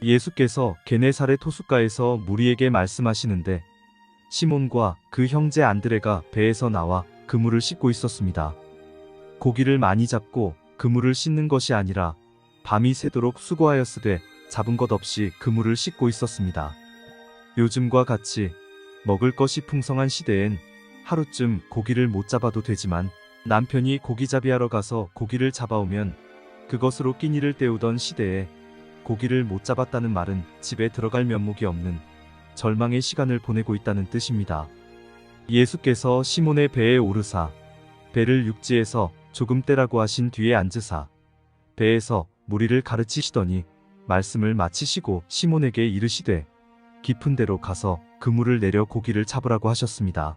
예수께서 게네사렛 호숫가에서 무리에게 말씀하시는데 시몬과 그 형제 안드레가 배에서 나와 그물을 씻고 있었습니다. 고기를 많이 잡고 그물을 씻는 것이 아니라 밤이 새도록 수고하였으되 잡은 것 없이 그물을 씻고 있었습니다. 요즘과 같이 먹을 것이 풍성한 시대엔 하루쯤 고기를 못 잡아도 되지만 남편이 고기잡이하러 가서 고기를 잡아오면 그것으로 끼니를 때우던 시대에 고기를 못 잡았다는 말은 집에 들어갈 면목이 없는 절망의 시간을 보내고 있다는 뜻입니다. 예수께서 시몬의 배에 오르사 배를 육지에서 조금 떼라고 하신 뒤에 앉으사 배에서 무리를 가르치시더니 말씀을 마치시고 시몬에게 이르시되 깊은 데로 가서 그물을 내려 고기를 잡으라고 하셨습니다.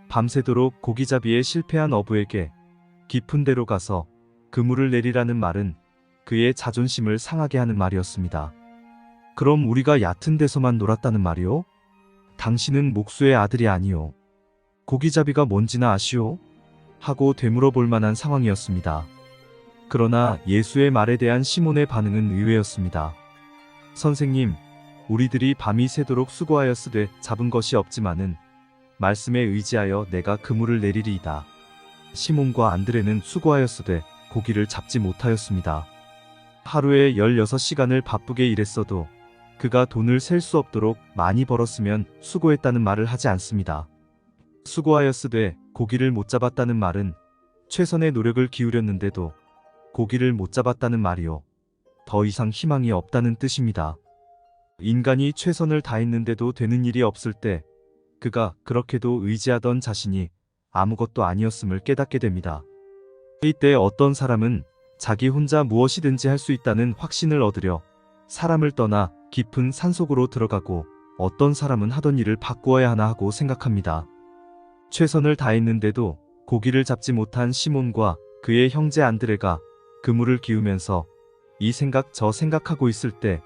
밤새도록 고기잡이에 실패한 어부에게 깊은 데로 가서 그물을 내리라는 말은 그의 자존심을 상하게 하는 말이었습니다. 그럼 우리가 얕은 데서만 놀았다는 말이오? 당신은 목수의 아들이 아니오. 고기잡이가 뭔지나 아시오? 하고 되물어 볼 만한 상황이었습니다. 그러나 예수의 말에 대한 시몬의 반응은 의외였습니다. 선생님, 우리들이 밤이 새도록 수고하였으되 잡은 것이 없지만은 말씀에 의지하여 내가 그물을 내리리이다. 시몬과 안드레는 수고하였으되 고기를 잡지 못하였습니다. 하루에 16시간을 바쁘게 일했어도 그가 돈을 셀 수 없도록 많이 벌었으면 수고했다는 말을 하지 않습니다. 수고하였으되 고기를 못 잡았다는 말은 최선의 노력을 기울였는데도 고기를 못 잡았다는 말이요. 더 이상 희망이 없다는 뜻입니다. 인간이 최선을 다했는데도 되는 일이 없을 때 그가 그렇게도 의지하던 자신이 아무것도 아니었음을 깨닫게 됩니다. 이때 어떤 사람은 자기 혼자 무엇이든지 할 수 있다는 확신을 얻으려 사람을 떠나 깊은 산속으로 들어가고 어떤 사람은 하던 일을 바꾸어야 하나 하고 생각합니다. 최선을 다했는데도 고기를 잡지 못한 시몬과 그의 형제 안드레가 그물을 기우면서 이 생각 저 생각하고 있을 때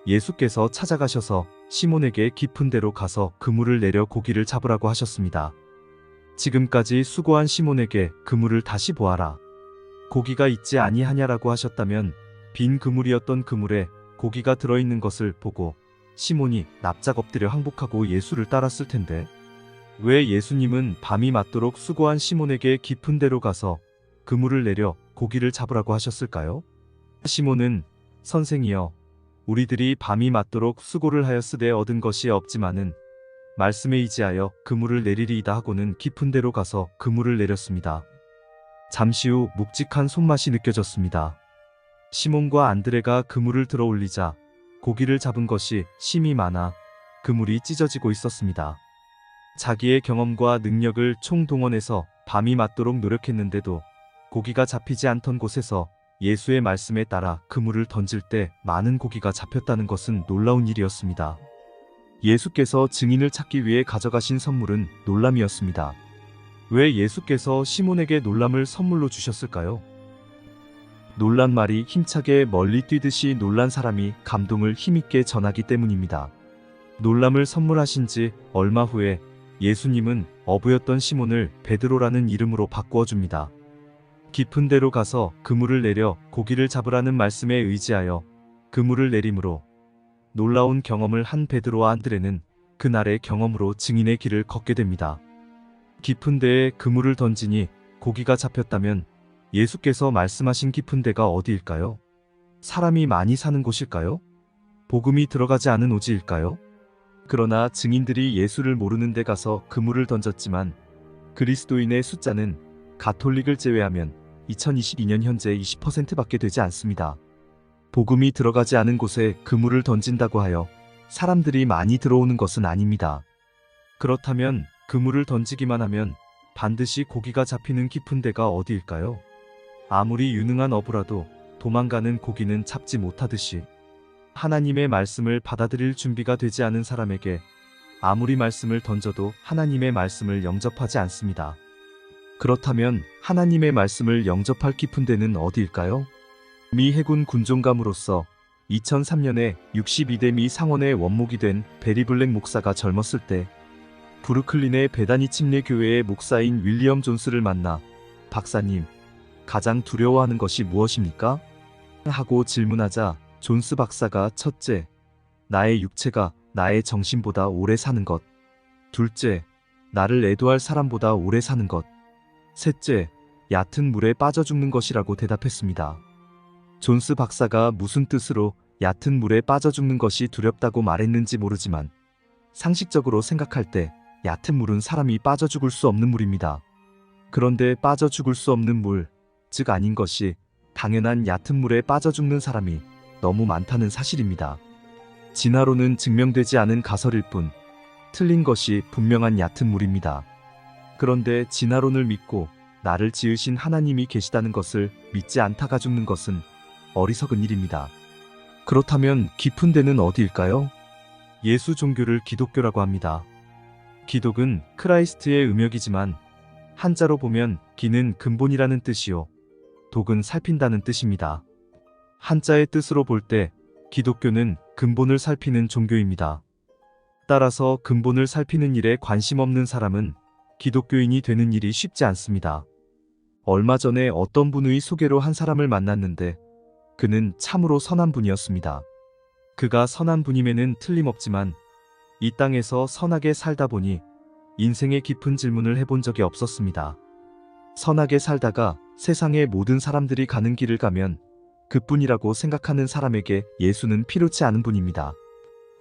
예수께서 찾아가셔서 시몬에게 깊은 데로 가서 그물을 내려 고기를 잡으라고 하셨습니다. 지금까지 수고한 시몬에게 그물을 다시 보아라. 고기가 있지 아니하냐라고 하셨다면 빈 그물이었던 그물에 고기가 들어있는 것을 보고 시몬이 납작 엎드려 항복하고 예수를 따랐을 텐데 왜 예수님은 밤이 맞도록 수고한 시몬에게 깊은 데로 가서 그물을 내려 고기를 잡으라고 하셨을까요? 시몬은 선생이여 우리들이 밤이 맞도록 수고를 하였으되 얻은 것이 없지만은 말씀에 의지하여 그물을 내리리이다 하고는 깊은 데로 가서 그물을 내렸습니다. 잠시 후 묵직한 손맛이 느껴졌습니다. 시몬과 안드레가 그물을 들어 올리자 고기를 잡은 것이 심이 많아 그물이 찢어지고 있었습니다. 자기의 경험과 능력을 총동원해서 밤이 맞도록 노력했는데도 고기가 잡히지 않던 곳에서 예수의 말씀에 따라 그물을 던질 때 많은 고기가 잡혔다는 것은 놀라운 일이었습니다. 예수께서 증인을 찾기 위해 가져가신 선물은 놀람이었습니다. 왜 예수께서 시몬에게 놀람을 선물로 주셨을까요? 놀란 말이 힘차게 멀리 뛰듯이 놀란 사람이 감동을 힘있게 전하기 때문입니다. 놀람을 선물하신 지 얼마 후에 예수님은 어부였던 시몬을 베드로라는 이름으로 바꾸어 줍니다. 깊은 데로 가서 그물을 내려 고기를 잡으라는 말씀에 의지하여 그물을 내림으로 놀라운 경험을 한 베드로와 안드레는 그날의 경험으로 증인의 길을 걷게 됩니다. 깊은 데에 그물을 던지니 고기가 잡혔다면 예수께서 말씀하신 깊은 데가 어디일까요? 사람이 많이 사는 곳일까요? 복음이 들어가지 않은 오지일까요? 그러나 증인들이 예수를 모르는 데 가서 그물을 던졌지만 그리스도인의 숫자는 가톨릭을 제외하면 2022년 현재 20%밖에 되지 않습니다. 복음이 들어가지 않은 곳에 그물을 던진다고 하여 사람들이 많이 들어오는 것은 아닙니다. 그렇다면 그물을 던지기만 하면 반드시 고기가 잡히는 깊은 데가 어디일까요? 아무리 유능한 어부라도 도망가는 고기는 잡지 못하듯이 하나님의 말씀을 받아들일 준비가 되지 않은 사람에게 아무리 말씀을 던져도 하나님의 말씀을 영접하지 않습니다. 그렇다면 하나님의 말씀을 영접할 깊은 데는 어디일까요? 미 해군 군종감으로서 2003년에 62대 미 상원의 원목이 된 베리 블랙 목사가 젊었을 때 브루클린의 베다니 침례교회의 목사인 윌리엄 존스를 만나 박사님, 가장 두려워하는 것이 무엇입니까? 하고 질문하자 존스 박사가 첫째, 나의 육체가 나의 정신보다 오래 사는 것. 둘째, 나를 애도할 사람보다 오래 사는 것. 셋째, 얕은 물에 빠져 죽는 것이라고 대답했습니다. 존스 박사가 무슨 뜻으로 얕은 물에 빠져 죽는 것이 두렵다고 말했는지 모르지만 상식적으로 생각할 때 얕은 물은 사람이 빠져 죽을 수 없는 물입니다. 그런데 빠져 죽을 수 없는 물, 즉 아닌 것이 당연한 얕은 물에 빠져 죽는 사람이 너무 많다는 사실입니다. 진화론은 증명되지 않은 가설일 뿐 틀린 것이 분명한 얕은 물입니다. 그런데 진화론을 믿고 나를 지으신 하나님이 계시다는 것을 믿지 않다가 죽는 것은 어리석은 일입니다. 그렇다면 깊은 데는 어디일까요? 예수 종교를 기독교라고 합니다. 기독은 크라이스트의 음역이지만 한자로 보면 기는 근본이라는 뜻이요, 독은 살핀다는 뜻입니다. 한자의 뜻으로 볼 때 기독교는 근본을 살피는 종교입니다. 따라서 근본을 살피는 일에 관심 없는 사람은 기독교인이 되는 일이 쉽지 않습니다. 얼마 전에 어떤 분의 소개로 한 사람을 만났는데 그는 참으로 선한 분이었습니다. 그가 선한 분임에는 틀림없지만 이 땅에서 선하게 살다 보니 인생의 깊은 질문을 해본 적이 없었습니다. 선하게 살다가 세상의 모든 사람들이 가는 길을 가면 그뿐이라고 생각하는 사람에게 예수는 필요치 않은 분입니다.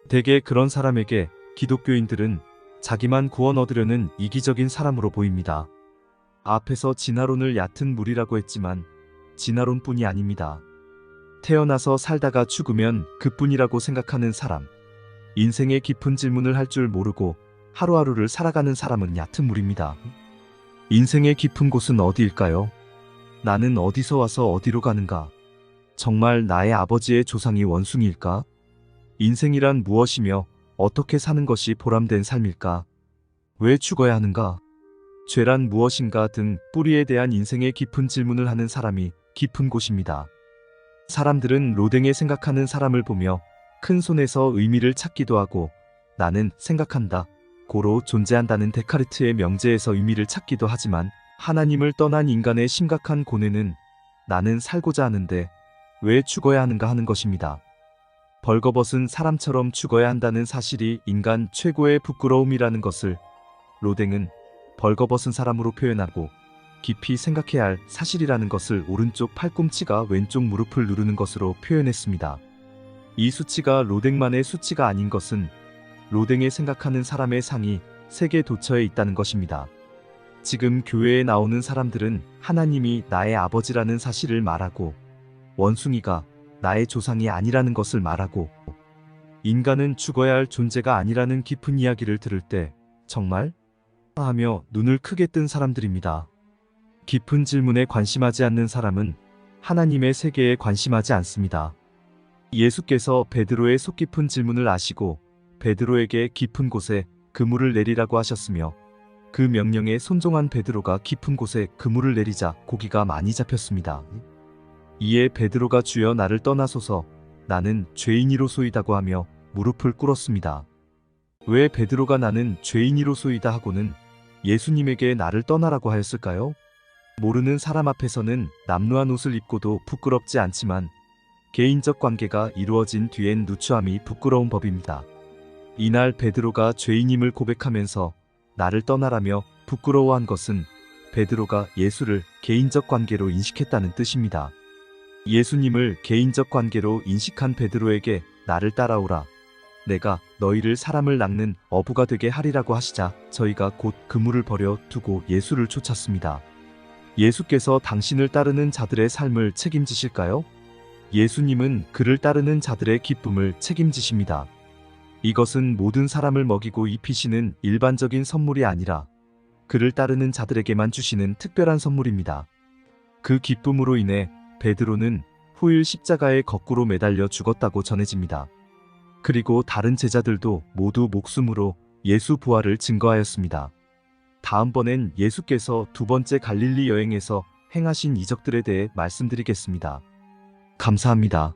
대개 그런 사람에게 기독교인들은 자기만 구원 얻으려는 이기적인 사람으로 보입니다. 앞에서 진화론을 얕은 물이라고 했지만 진화론뿐이 아닙니다. 태어나서 살다가 죽으면 그뿐이라고 생각하는 사람, 인생의 깊은 질문을 할 줄 모르고 하루하루를 살아가는 사람은 얕은 물입니다. 인생의 깊은 곳은 어디일까요? 나는 어디서 와서 어디로 가는가? 정말 나의 아버지의 조상이 원숭이일까? 인생이란 무엇이며 어떻게 사는 것이 보람된 삶일까? 왜 죽어야 하는가? 죄란 무엇인가 등 뿌리에 대한 인생의 깊은 질문을 하는 사람이 깊은 곳입니다. 사람들은 로댕에 생각하는 사람을 보며 큰 손에서 의미를 찾기도 하고 나는 생각한다, 고로 존재한다는 데카르트의 명제에서 의미를 찾기도 하지만 하나님을 떠난 인간의 심각한 고뇌는 나는 살고자 하는데 왜 죽어야 하는가 하는 것입니다. 벌거벗은 사람처럼 죽어야 한다는 사실이 인간 최고의 부끄러움이라는 것을 로댕은 벌거벗은 사람으로 표현하고 깊이 생각해야 할 사실이라는 것을 오른쪽 팔꿈치가 왼쪽 무릎을 누르는 것으로 표현했습니다. 이 수치가 로댕만의 수치가 아닌 것은 로댕에 생각하는 사람의 상이 세계 도처에 있다는 것입니다. 지금 교회에 나오는 사람들은 하나님이 나의 아버지라는 사실을 말하고 원숭이가 나의 조상이 아니라는 것을 말하고 인간은 죽어야 할 존재가 아니라는 깊은 이야기를 들을 때 정말? 하며 눈을 크게 뜬 사람들입니다. 깊은 질문에 관심하지 않는 사람은 하나님의 세계에 관심하지 않습니다. 예수께서 베드로의 속 깊은 질문을 아시고 베드로에게 깊은 곳에 그물을 내리라고 하셨으며 그 명령에 순종한 베드로가 깊은 곳에 그물을 내리자 고기가 많이 잡혔습니다. 이에 베드로가 주여 나를 떠나소서, 나는 죄인이로소이다고 하며 무릎을 꿇었습니다. 왜 베드로가 나는 죄인이로소이다 하고는 예수님에게 나를 떠나라고 하였을까요? 모르는 사람 앞에서는 남루한 옷을 입고도 부끄럽지 않지만 개인적 관계가 이루어진 뒤엔 누추함이 부끄러운 법입니다. 이날 베드로가 죄인임을 고백하면서 나를 떠나라며 부끄러워한 것은 베드로가 예수를 개인적 관계로 인식했다는 뜻입니다. 예수님을 개인적 관계로 인식한 베드로에게 나를 따라오라, 내가 너희를 사람을 낚는 어부가 되게 하리라고 하시자 저희가 곧 그물을 버려 두고 예수를 쫓았습니다. 예수께서 당신을 따르는 자들의 삶을 책임지실까요? 예수님은 그를 따르는 자들의 기쁨을 책임지십니다. 이것은 모든 사람을 먹이고 입히시는 일반적인 선물이 아니라 그를 따르는 자들에게만 주시는 특별한 선물입니다. 그 기쁨으로 인해 베드로는 후일 십자가에 거꾸로 매달려 죽었다고 전해집니다. 그리고 다른 제자들도 모두 목숨으로 예수 부활을 증거하였습니다. 다음번엔 예수께서 두 번째 갈릴리 여행에서 행하신 이적들에 대해 말씀드리겠습니다. 감사합니다.